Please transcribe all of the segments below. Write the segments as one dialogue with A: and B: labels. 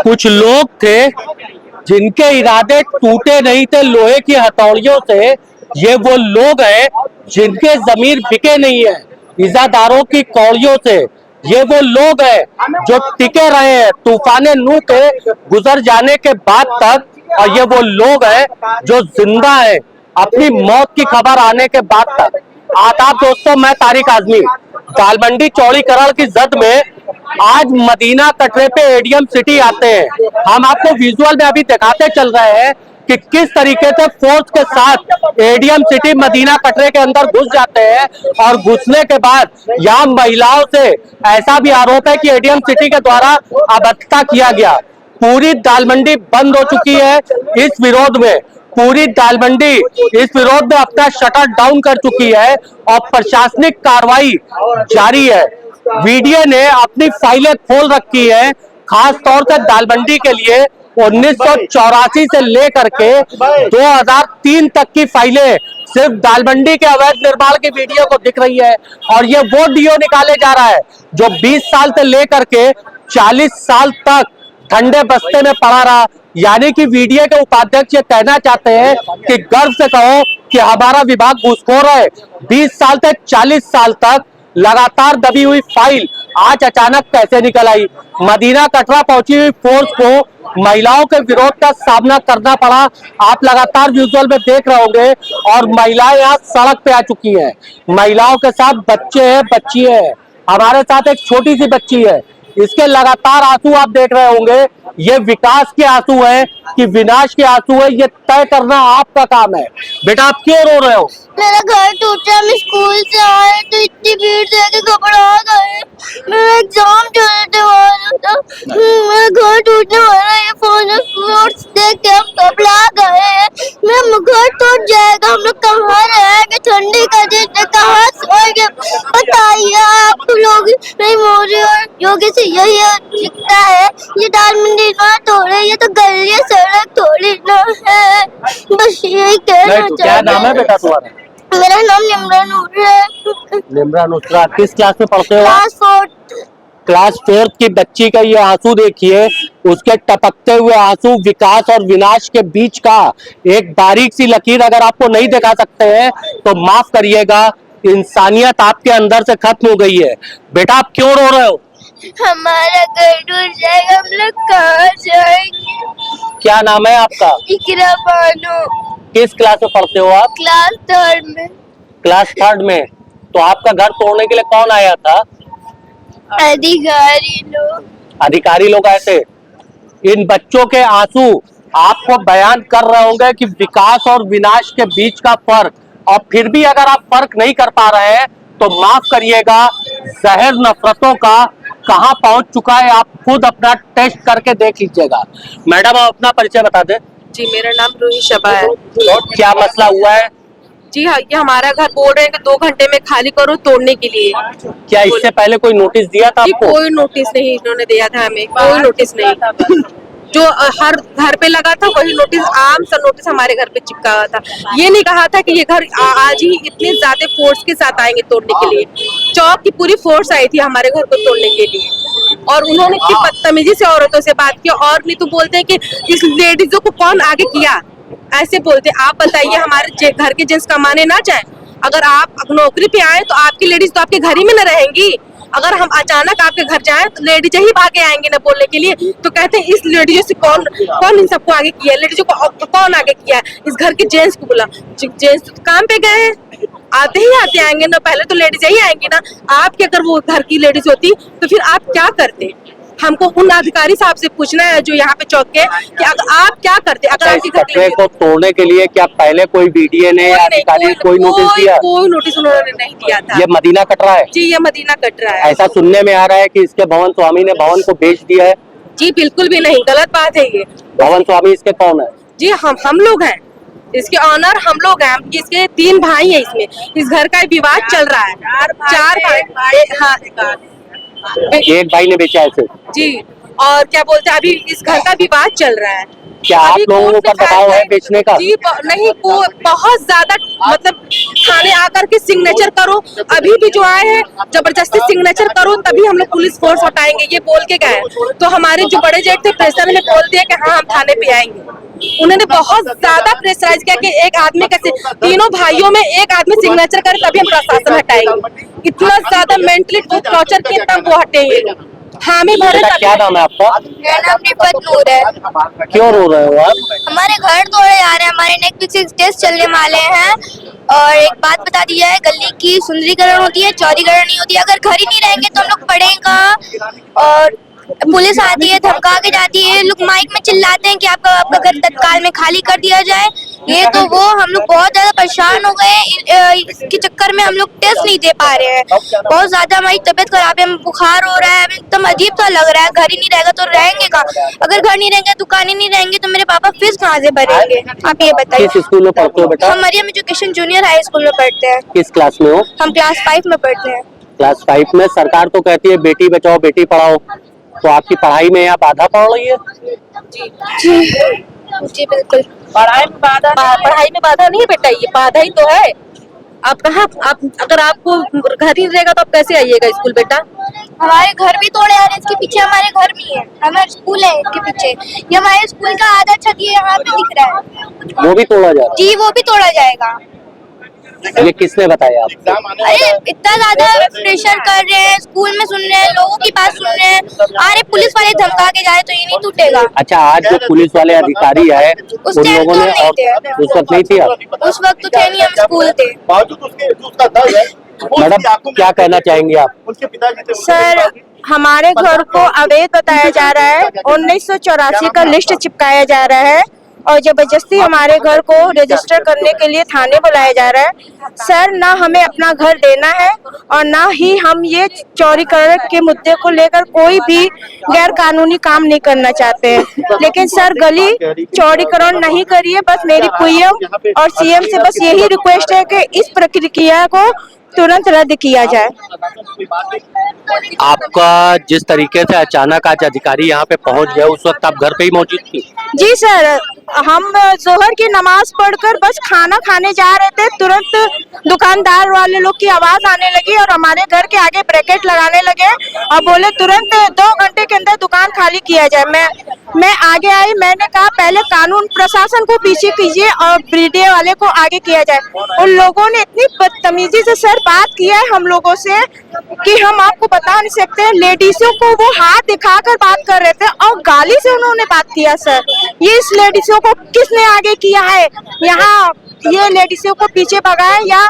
A: कुछ लोग थे जिनके इरादे टूटे नहीं थे लोहे की हथौड़ियों से। ये वो लोग हैं जिनके जमीर बिके नहीं है इजादारों की कौड़ियों से। ये वो लोग हैं जो टिके रहे हैं तूफाने नूह के गुजर जाने के बाद तक, और ये वो लोग हैं जो जिंदा हैं अपनी मौत की खबर आने के बाद तक। आदाब दोस्तों, मैं तारिक आजमी दालमंडी चौड़ीकरण की जद में आज मदीना कटरे पे एडीएम सिटी आते हैं। हम आपको विजुअल में अभी दिखाते चल रहे हैं कि किस तरीके से फोर्स के साथ एडीएम सिटी मदीना कटरे के अंदर घुस जाते हैं, और घुसने के बाद यहाँ महिलाओं से ऐसा भी आरोप है कि एडीएम सिटी के द्वारा अभद्रता किया गया। पूरी दालमंडी बंद हो चुकी है इस विरोध में। पूरी दालमंडी इस विरोध में अपना शटर डाउन कर चुकी है और प्रशासनिक कार्रवाई जारी है। वीडियो ने अपनी फाइलें खोल रखी है, खास तौर से दालमंडी के लिए 1984 से लेकर के 2003 तक की फाइलें सिर्फ दालमंडी के अवैध निर्माण की वीडियो को दिख रही है। और ये वो डीओ निकाले जा रहा है जो 20 साल से लेकर के 40 साल तक ठंडे बस्ते में पड़ा रहा। यानी कि वीडियो के उपाध्यक्ष ये कहना चाहते हैं कि गर्व से कहो कि हमारा विभाग घूसखोर है। 20 साल से 40 साल तक लगातार दबी हुई फाइल आज अचानक कैसे निकल आई। मदीना कटरा पहुंची हुई फोर्स को महिलाओं के विरोध का सामना करना पड़ा। आप लगातार विजुअल में देख रहे होंगे, और महिलाएं यहाँ सड़क पे आ चुकी हैं। महिलाओं के साथ बच्चे हैं, बच्ची है, हमारे साथ एक छोटी सी बच्ची है। इसके लगातार आंसू आप देख रहे होंगे। ये विकास के आंसू है कि विनाश के आंसू है, ये तय करना आपका काम है। बेटा, आप क्यों रो रहे हो?
B: मेरा घर टूटा, हम स्कूल से आए तो इतनी भीड़ देख के घबरा गए। मेरा एग्जाम चल रहा था, मेरा घर टूटने वाला है। फोन देख के हम घबरा गए। मेरा घर टूट जाएगा, हम लोग कहाँ रहेंगे? ठंडी का दिन है, कहाँ सोएंगे? बताइए आप लोग। नहीं, मोदी और योगी से यही दिखता है। ये दालमंडी ना तोड़े, ये तो गली सड़क तोड़ी ना है। बस यही कहना चाहते।
A: क्या नाम है बेटा तुम्हारा?
B: मेरा नाम निम्रा नूर है।
A: निम्रा नुसरा, किस क्लास में पढ़ते हो?
B: क्लास 4।
A: क्लास 4 की बच्ची का ये आंसू देखिए, उसके टपकते हुए आंसू विकास और विनाश के बीच का एक बारीक सी लकीर अगर आपको नहीं दिखा सकते हैं तो माफ करिएगा, इंसानियत आपके अंदर से खत्म हो गई है। बेटा, आप क्यों रो रहे हो?
B: हमारा घर टूट जाएगा, हम लोग कहाँ जाएंगे?
A: क्या नाम है आपका?
B: इकरा बानो।
A: किस क्लास में पढ़ते हो आप?
B: क्लास 3 में।
A: क्लास 3 में। तो आपका घर तोड़ने के लिए कौन आया था?
B: अधिकारी लोग।
A: अधिकारी लोग आए थे। इन बच्चों के आंसू आपको बयान कर रहे होंगे कि विकास और विनाश के बीच का फर्क, और फिर भी अगर आप फर्क नहीं कर पा रहे हैं तो माफ करिएगा, जहर नफरतों का कहां पहुंच चुका है आप खुद अपना टेस्ट करके देख लीजिएगा। मैडम, आप अपना परिचय बता दें।
C: जी, मेरा नाम रूही शबा है।
A: और क्या मसला हुआ है?
C: जी हाँ, ये हमारा घर बोल रहे हैं कि 2 घंटे में खाली करो तोड़ने के लिए।
A: क्या इससे पहले कोई नोटिस दिया था
C: जी,
A: आपको?
C: कोई नोटिस नहीं इन्होंने दिया था हमें, कोई नोटिस नहीं। जो हर घर पे लगा था वही नोटिस, आम सा नोटिस हमारे घर पे चिपका हुआ था। ये नहीं कहा था कि ये घर आज ही इतने ज्यादा फोर्स के साथ आएंगे तोड़ने के लिए। चौक की पूरी फोर्स आई थी हमारे घर को तोड़ने के लिए, और उन्होंने इतनी बदतमीजी से औरतों से बात की। और नहीं तो बोलते हैं कि इस लेडीजों को कौन आगे किया, ऐसे बोलते। आप बताइए, हमारे घर के जेंट्स कमाने ना जाए? अगर आप नौकरी पे आए तो आपकी लेडीज तो आपके घर ही में न रहेंगी। अगर हम अचानक आपके घर जाएं तो लेडीज ही भागे आएंगे ना बोलने के लिए। तो कहते हैं इस लेडीजों से कौन इन सबको आगे किया, लेडीजों को कौन आगे किया? इस घर के जेंट्स को बुला। जेंट्स तो काम पे गए हैं, आते ही आते आएंगे ना, पहले तो लेडीज ही आएंगी ना। आपकी अगर वो घर की लेडीज होती तो फिर आप क्या करते? हमको उन अधिकारी साहब से पूछना है जो यहाँ पे चौक के, कि अगर आप क्या करते? अगर आपके
A: कटरे को तोड़ने के लिए क्या पहले कोई बीडीए ने या अधिकारी कोई नोटिस दिया?
C: कोई नोटिस उन्होंने नहीं दिया था।
A: ये मदीना कटरा है?
C: जी, ये मदीना कटरा है।
A: ऐसा सुनने में आ रहा है कि इसके भवन स्वामी ने भवन को बेच दिया है।
C: जी, बिल्कुल भी नहीं, गलत बात है ये।
A: भवन स्वामी इसके कौन है?
C: जी, हम लोग हैं इसके ऑनर, हम लोग हैं। इसके 3 भाई हैं। इसमें इस घर का विवाद चल रहा है। 4 भाई। हाँ,
A: एक भाई ने बेचा है सिर्फ?
C: जी, और क्या बोलते हैं अभी इस घर का विवाद चल रहा है।
A: क्या आप
C: अभी
A: लोगों
C: कोर्ट
A: पर
C: में
A: दबाव है बेचने का?
C: जी नहीं, को बहुत ज्यादा मतलब थाने आकर के सिग्नेचर करो, अभी भी जो आए हैं जबरदस्ती सिग्नेचर करो तभी हम लोग पुलिस फोर्स हटाएंगे, ये बोल के गए। तो हमारे जो बड़े जेठ थे प्रेशर ने बोल दिया कि हाँ हम थाने पे आएंगे। उन्होंने बहुत ज्यादा प्रेशराइज किया कि एक आदमी कैसे, तीनों भाइयों में एक आदमी सिग्नेचर करे तभी हम प्रशासन हटाएंगे। इतना ज्यादा मेंटली टॉर्चर किया तब वो हटेंगे। हामी भरे
A: बेटा क्या नाम है आपका?
B: मेरा नाम रिफत नूर है।
A: क्यों रो रहे हो आप?
B: हमारे घर तोड़े जा रहे हैं, हमारे नेटफ्लिक्स टेस्ट चलने वाले हैं। और एक बात बता दी जाए, गली की सुंदरीकरण होती है, चौड़ीकरण नहीं होती है। अगर घर ही नहीं रहेंगे तो हम लोग पढ़ेगा। और पुलिस आती है, धमका के जाती है, लोग माइक में चिल्लाते हैं कि आपका घर तत्काल में खाली कर दिया जाए। ये तो वो, हम लोग बहुत ज्यादा परेशान हो गए इसके चक्कर में। हम लोग टेस्ट नहीं दे पा रहे हैं, बहुत ज्यादा हमारी तबीयत खराब है, बुखार हो रहा है, एकदम अजीब सा लग रहा है। घर ही नहीं रहेगा तो रहेंगे कहाँ? अगर घर नहीं रहेंगे, दुकान ही नहीं रहेंगे तो मेरे पापा फीस कहाँ से भरेंगे? आप ये बताइए।
A: किस स्कूल में पढ़ते हो बेटा?
B: हम Mariam education junior high school में पढ़ते हैं।
A: किस क्लास में हो?
B: हम क्लास 5 में पढ़ते हैं।
A: क्लास 5 में। सरकार तो कहती है बेटी बचाओ बेटी पढ़ाओ, तो आपकी पढ़ाई में यहाँ बाधा पड़ रही है?
B: जी जी बिल्कुल।
C: पढ़ाई में बाधा नहीं है बेटा, ये बाधा ही तो है। आप कहाँ, आप अगर आपको घर ही रहेगा तो आप कैसे आइएगा स्कूल बेटा?
B: हमारे घर भी तोड़े आ रहे हैं, इसके पीछे हमारे घर भी है, हमारा स्कूल है इसके पीछे। ये हमारे स्कूल का आधा छत ये यहाँ पे दिख रहा है,
A: वो भी तोड़ा जा रहा
B: जी वो भी तोड़ा जाएगा।
A: है? ये किसने बताया आपको?
B: अरे इतना ज्यादा प्रेशर कर रहे हैं, स्कूल में सुन रहे हैं, लोगों की बात सुन रहे हैं। अरे पुलिस वाले धमका के जाए तो ये नहीं टूटेगा।
A: अच्छा, आज जो पुलिस वाले अधिकारी आए
B: उस
A: उन
B: टाइम
A: लोगों
B: तो
A: ने,
B: नहीं थे।
A: और उस वक्त नहीं थी आप?
B: उस वक्त तो थे नहीं, हम स्कूल थे।
A: मैडम क्या कहना चाहेंगे आप?
C: सर हमारे घर को अवैध बताया जा रहा है, 1984 का लिस्ट चिपकाया जा रहा है और जबरदस्ती हमारे घर को रजिस्टर करने के लिए थाने बुलाया जा रहा है। सर ना हमें अपना घर देना है और ना ही हम ये चौड़ीकरण के मुद्दे को लेकर कोई भी गैर कानूनी काम नहीं करना चाहते हैं। लेकिन सर गली चौड़ीकरण नहीं करिए, बस मेरी पीएम और सीएम से बस यही रिक्वेस्ट है कि इस प्रक्रिया को तुरंत रद्द किया जाए।
A: आपका जिस तरीके से अचानक आज अधिकारी यहाँ पे पहुँच गए, उस वक्त आप घर पे ही मौजूद थी?
C: जी सर, हम जोहर की नमाज पढ़कर बस खाना खाने जा रहे थे, तुरंत दुकानदार वाले लोग की आवाज आने लगी और हमारे घर के आगे ब्रैकेट लगाने लगे और बोले तुरंत 2 घंटे के अंदर दुकान खाली किया जाए। मैं आगे आई, मैंने कहा पहले कानून प्रशासन को पीछे कीजिए और मीडिया वाले को आगे किया जाए। उन लोगों ने इतनी बदतमीजी से सर बात किया है हम लोगों से कि हम आपको बता नहीं सकते। लेडीजों को वो हाथ दिखाकर बात कर रहे थे और गाली से उन्होंने बात किया। सर ये इस लेडीजों को किसने आगे किया है? यहाँ ये लेडीजों को पीछे भगाया या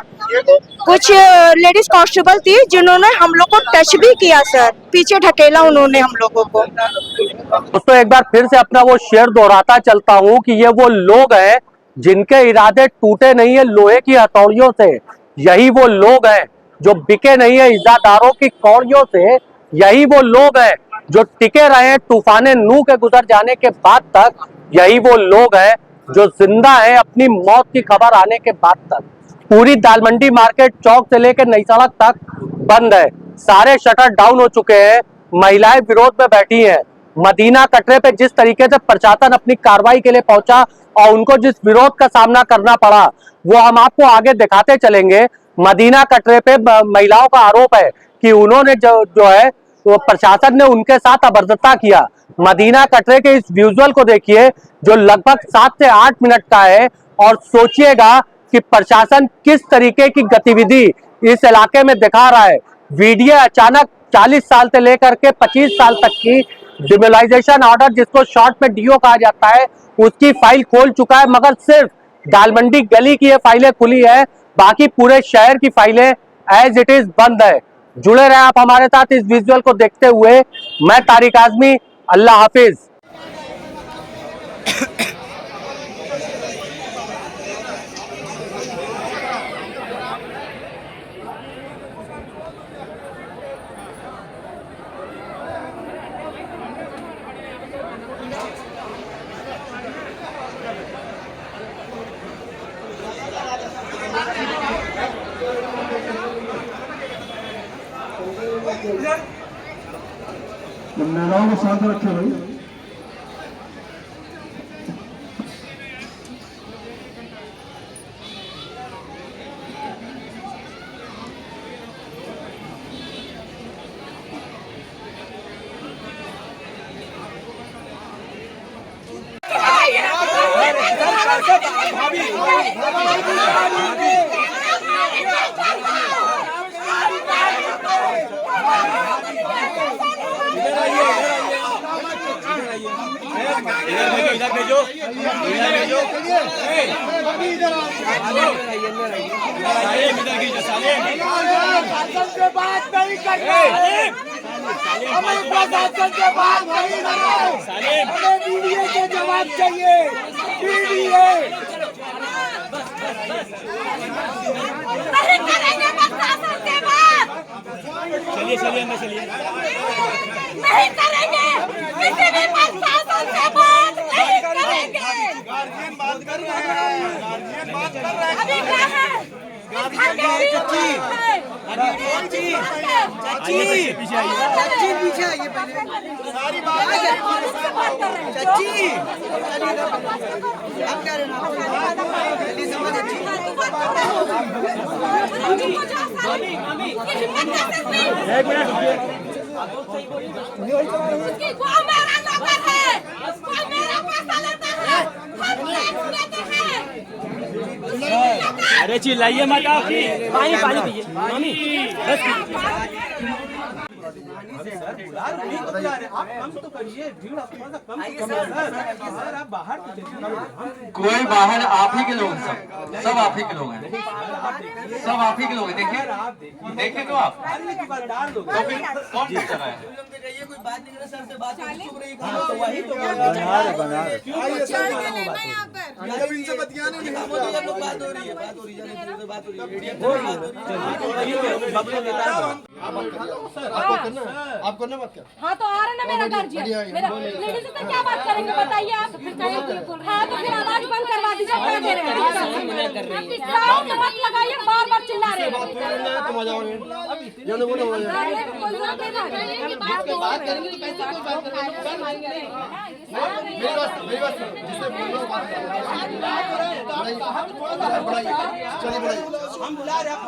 C: कुछ लेडीज कांस्टेबल थी जिन्होंने हम लोग को टच भी किया सर, पीछे ढकेला उन्होंने हम लोगों को।
A: दोस्तों एक बार फिर से अपना वो शेर दोहराता चलता हूँ कि ये वो लोग हैं जिनके इरादे टूटे नहीं है लोहे की हथौड़ियों से। यही वो लोग हैं जो बिके नहीं है इज़्ज़ादारों की कौड़ियों से। यही वो लोग हैं जो टिके रहे हैं तूफाने नूह के गुजर जाने के बाद तक। यही वो लोग हैं जो जिंदा हैं अपनी मौत की खबर आने के बाद तक। पूरी दाल मंडी मार्केट चौक से लेकर नई सड़क तक बंद है, सारे शटर डाउन हो चुके हैं, महिलाएं विरोध में बैठी हैं। मदीना कटरे पे जिस तरीके से प्रशासन अपनी कार्रवाई के लिए पहुंचा और उनको जिस विरोध का सामना करना पड़ा वो हम आपको आगे दिखाते चलेंगे। मदीना कटरे पे महिलाओं का आरोप है कि उन्होंने जो है वो प्रशासन ने उनके साथ अभद्रता किया। मदीना कटरे के इस विजुअल को देखिए जो लगभग 7 से 8 मिनट का है और सोचिएगा कि प्रशासन किस तरीके की गतिविधि इस इलाके में दिखा रहा है। वीडियो अचानक 40 साल से लेकर के 25 साल तक की डिमोलाइजेशन ऑर्डर, जिसको शॉर्ट में डीओ कहा जाता है, उसकी फाइल खोल चुका है, मगर सिर्फ दालमंडी गली की ये फाइलें खुली है, बाकी पूरे शहर की फाइलें एज इट इज बंद है। जुड़े रहे आप हमारे साथ इस विजुअल को देखते हुए। मैं तारिक आजमी, अल्लाह हाफिज।
D: महिलाओं को शांत रखे भाई।
E: इधर भेजो, इधर भेजो।
F: प्रशासन से बात नहीं करना है, हमें प्रशासन से बात नहीं करना है, हमें मीडिया के जवाब चाहिए। मीडिया
B: नहीं करेंगे प्रशासन से बात,
E: चलिए चलिए अंदर चलिए।
B: नहीं करेंगे किसी भी प्रशासन से बात नहीं करेंगे।
F: गार्जियन बात कर रहे हैं, गार्जियन बात कर रहे हैं।
B: अभी क्या है
E: पीछे आइए,
F: पीछे आइए पहले, सारी बात आप क्या
E: अरे चिल्लाइए मत आप। पानी पानी पीजिए मामी।
G: कोई बाहर आप ही के लोग हैं, सब आप ही के लोग हैं, सब आप ही के लोग हैं। देखिए देखिए तो आप तो फिर कौन जीत रहा है?
F: कोई बात नहीं करे सर से बात चुप रही।
G: वही तो
F: जब इनसे बतियाने नहीं बात हो रही है, बात हो रही है, बात हो रही है। आप करना मत कर।
H: हाँ तो आ रहा ना मेरा गार्जियन, मेरा लेडीज से क्या बात करेंगे बताइए आप। हाँ तो फिर आवाज बंद करवा दीजिए। क्या कह रहे हैं? साउंड मत लगाइए, बार बार चिल्ला रहे हैं।
F: बात करेंगे तो कैसे कोई बात करेंगे? हम बुला रहे हैं,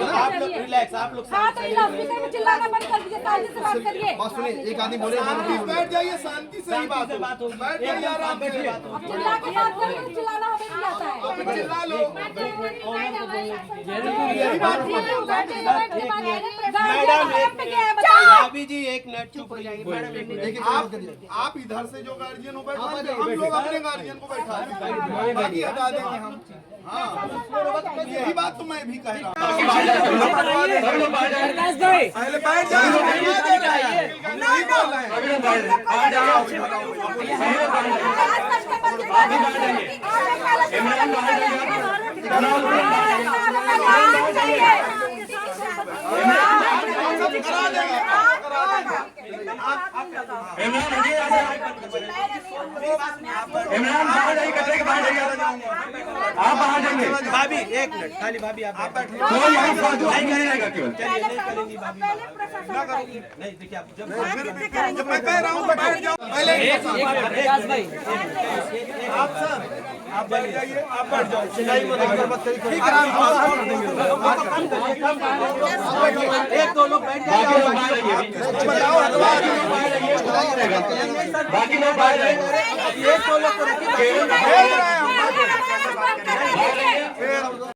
F: आप लोग रिलैक्स, आप लोग
H: हाँ तो स्पीकर में चिल्लाना बंद कर दीजिए, शांति से बात करिए।
F: बस सुनिए, एक आदमी बोले बैठ जाइए, शांति से ही बात हो। बैठ जाइए, आराम से
H: अब चिल्ला के बात करेंगे तो चिल्लाना हमें नहीं आता है।
F: तो फिर चिल्ला लो।
H: भाभी
F: जी एक मिनट चुप हो जाइए मैडम। आप इधर से जो गार्जियन हो बैठा, हम लोग अपने गार्जियन को बैठा है, बाकी हटा देंगे हम। हाँ यही बात तो मैं भी कह रहा हूँ। पहले बैठ जाओ, नहीं बोल
G: इमरान बाहर जाइए, कचरे के बाहर जाइए। आप बाहर जाएंगे।
F: भाभी एक मिनट, खाली भाभी आप बैठिए।
G: कोई यहाँ फालतू नहीं करेगा केवल।
F: नहीं देखिए, आप जब मैं कह रहा हूँ बैठ जाओ। पहले आप सर आप बैठ जाइए, आप बैठ जाओ। चिल्लाई मत, ठीक है। एक दो लोग बैठ जाइए,
G: बाकी लोग बाहर जाएंगे।
F: एक दो लोग को रखिए।